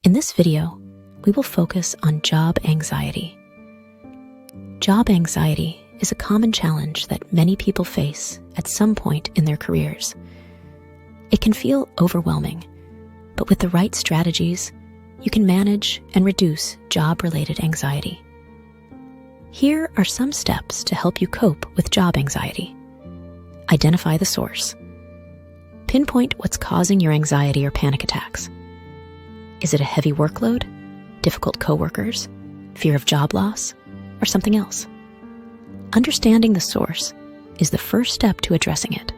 In this video, we will focus on job anxiety. Job anxiety is a common challenge that many people face at some point in their careers. It can feel overwhelming, but with the right strategies, you can manage and reduce job-related anxiety. Here are some steps to help you cope with job anxiety. Identify the source. Pinpoint what's causing your anxiety or panic attacks. Is it a heavy workload, difficult coworkers, fear of job loss, or something else? Understanding the source is the first step to addressing it.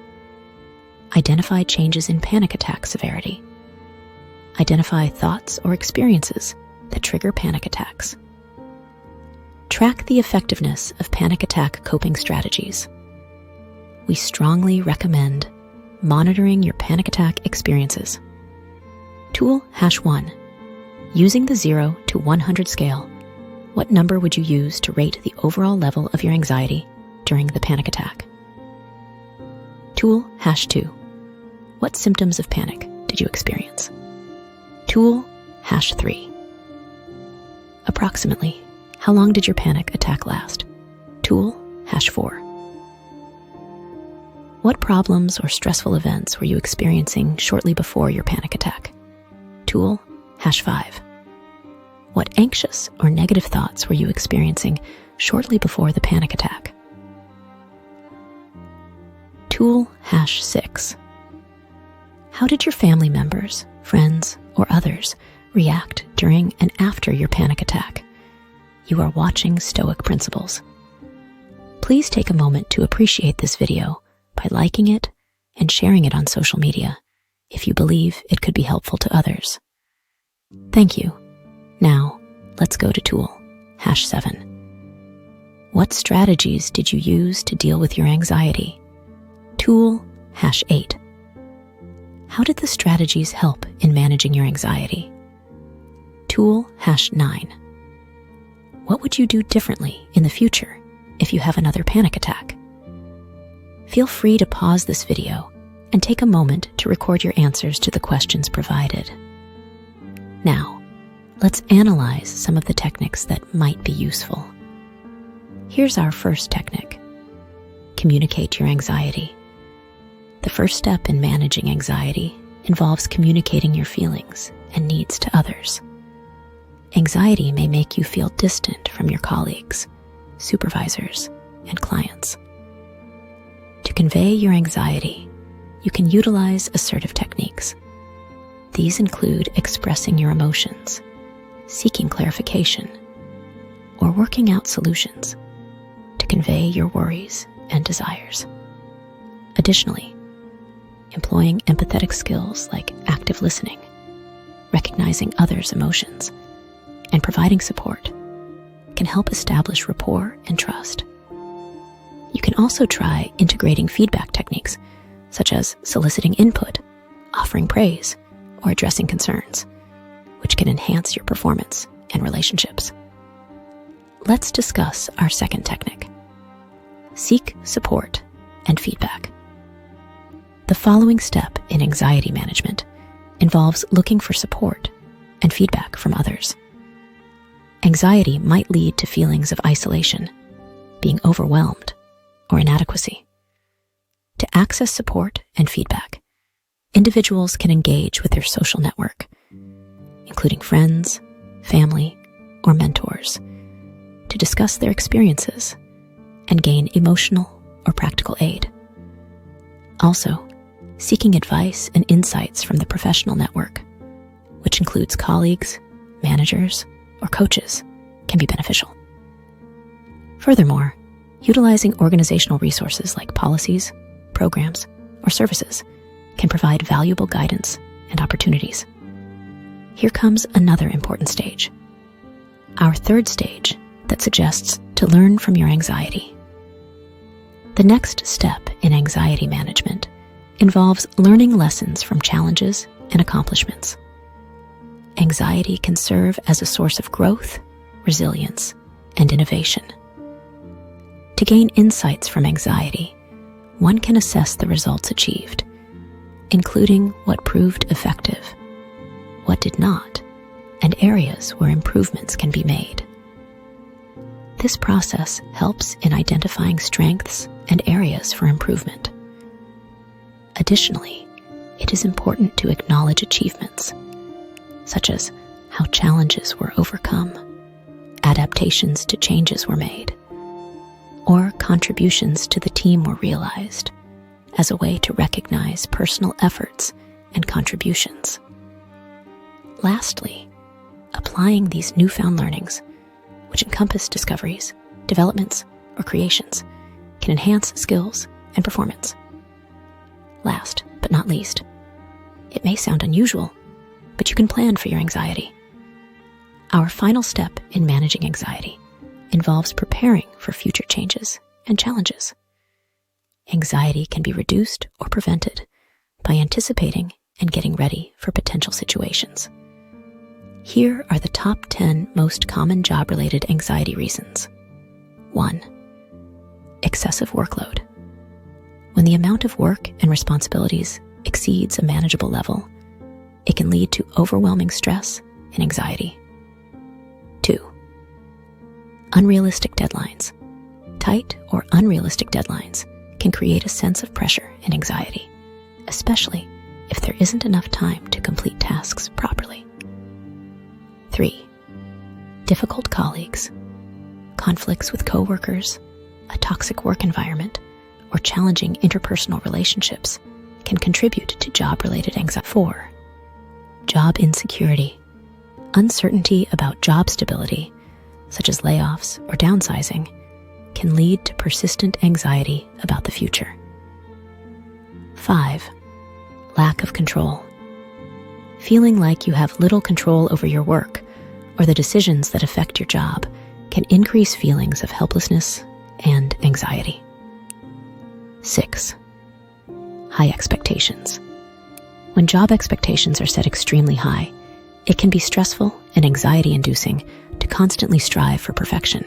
Identify changes in panic attack severity. Identify thoughts or experiences that trigger panic attacks. Track the effectiveness of panic attack coping strategies. We strongly recommend monitoring your panic attack experiences. Tool #1. Using the 0 to 100 scale, what number would you use to rate the overall level of your anxiety during the panic attack? Tool #2. What symptoms of panic did you experience? Tool #3. Approximately, how long did your panic attack last? Tool #4. What problems or stressful events were you experiencing shortly before your panic attack? Tool #5. What anxious or negative thoughts were you experiencing shortly before the panic attack? Tool #6. How did your family members, friends, or others react during and after your panic attack? You are watching Stoic Principles. Please take a moment to appreciate this video by liking it and sharing it on social media if you believe it could be helpful to others. Thank you. Now, let's go to tool #7. What strategies did you use to deal with your anxiety? Tool #8. How did the strategies help in managing your anxiety? Tool #9. What would you do differently in the future if you have another panic attack? Feel free to pause this video and take a moment to record your answers to the questions provided. Now, let's analyze some of the techniques that might be useful. Here's our first technique. Communicate your anxiety. The first step in managing anxiety involves communicating your feelings and needs to others. Anxiety may make you feel distant from your colleagues, supervisors, and clients. To convey your anxiety, you can utilize assertive techniques. These include expressing your emotions, seeking clarification, or working out solutions to convey your worries and desires. Additionally, employing empathetic skills like active listening, recognizing others' emotions, and providing support can help establish rapport and trust. You can also try integrating feedback techniques, such as soliciting input, offering praise, or addressing concerns, which can enhance your performance and relationships. Let's discuss our second technique. Seek support and feedback. The following step in anxiety management involves looking for support and feedback from others. Anxiety might lead to feelings of isolation, being overwhelmed, or inadequacy. To access support and feedback, individuals can engage with their social network, including friends, family, or mentors, to discuss their experiences and gain emotional or practical aid. Also, seeking advice and insights from the professional network, which includes colleagues, managers, or coaches, can be beneficial. Furthermore, utilizing organizational resources like policies, programs, or services can provide valuable guidance and opportunities. Here comes another important stage, our third stage that suggests to learn from your anxiety. The next step in anxiety management involves learning lessons from challenges and accomplishments. Anxiety can serve as a source of growth, resilience, and innovation. To gain insights from anxiety, one can assess the results achieved, including what proved effective, what did not, and areas where improvements can be made. This process helps in identifying strengths and areas for improvement. Additionally, it is important to acknowledge achievements, such as how challenges were overcome, adaptations to changes were made, or contributions to the team were realized, as a way to recognize personal efforts and contributions. Lastly, applying these newfound learnings, which encompass discoveries, developments, or creations, can enhance skills and performance. Last but not least, it may sound unusual, but you can plan for your anxiety. Our final step in managing anxiety involves preparing for future changes and challenges. Anxiety can be reduced or prevented by anticipating and getting ready for potential situations. Here are the top 10 most common job-related anxiety reasons. 1. Excessive workload. When the amount of work and responsibilities exceeds a manageable level, it can lead to overwhelming stress and anxiety. 2. Unrealistic deadlines. Tight or unrealistic deadlines can create a sense of pressure and anxiety, especially if there isn't enough time to complete tasks properly. 3. Difficult colleagues. Conflicts with coworkers, a toxic work environment, or challenging interpersonal relationships can contribute to job-related anxiety. 4. Job insecurity. Uncertainty about job stability, such as layoffs or downsizing, can lead to persistent anxiety about the future. 5. Lack of control. Feeling like you have little control over your work or the decisions that affect your job can increase feelings of helplessness and anxiety. 6. High expectations. When job expectations are set extremely high, it can be stressful and anxiety-inducing to constantly strive for perfection.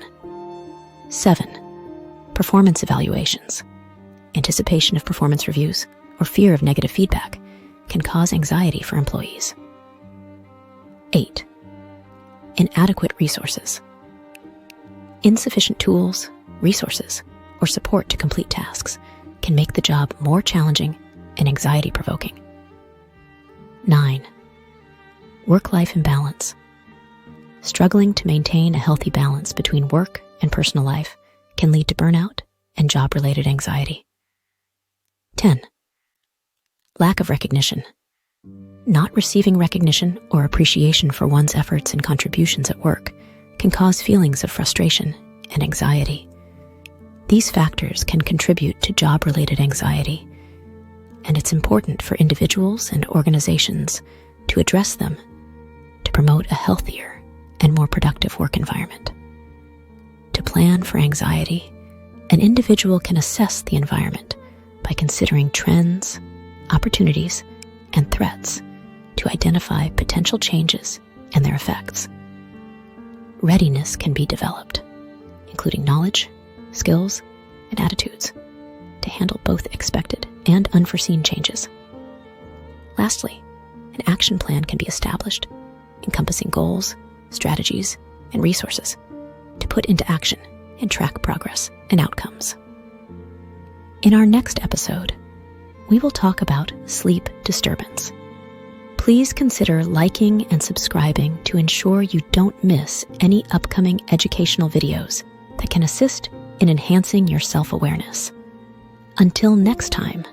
7. Performance evaluations. Anticipation of performance reviews or fear of negative feedback can cause anxiety for employees. 8. Inadequate resources. Insufficient tools, resources, or support to complete tasks can make the job more challenging and anxiety-provoking. 9. Work-life imbalance. Struggling to maintain a healthy balance between work and personal life can lead to burnout and job-related anxiety. 10. Lack of recognition. Not receiving recognition or appreciation for one's efforts and contributions at work can cause feelings of frustration and anxiety. These factors can contribute to job-related anxiety, and it's important for individuals and organizations to address them to promote a healthier and more productive work environment. To plan for anxiety, an individual can assess the environment by considering trends, opportunities, and threats to identify potential changes and their effects. Readiness can be developed, including knowledge, skills, and attitudes to handle both expected and unforeseen changes. Lastly, an action plan can be established, encompassing goals, strategies, and resources to put into action and track progress and outcomes. In our next episode, we will talk about sleep disturbance. Please consider liking and subscribing to ensure you don't miss any upcoming educational videos that can assist in enhancing your self-awareness. Until next time.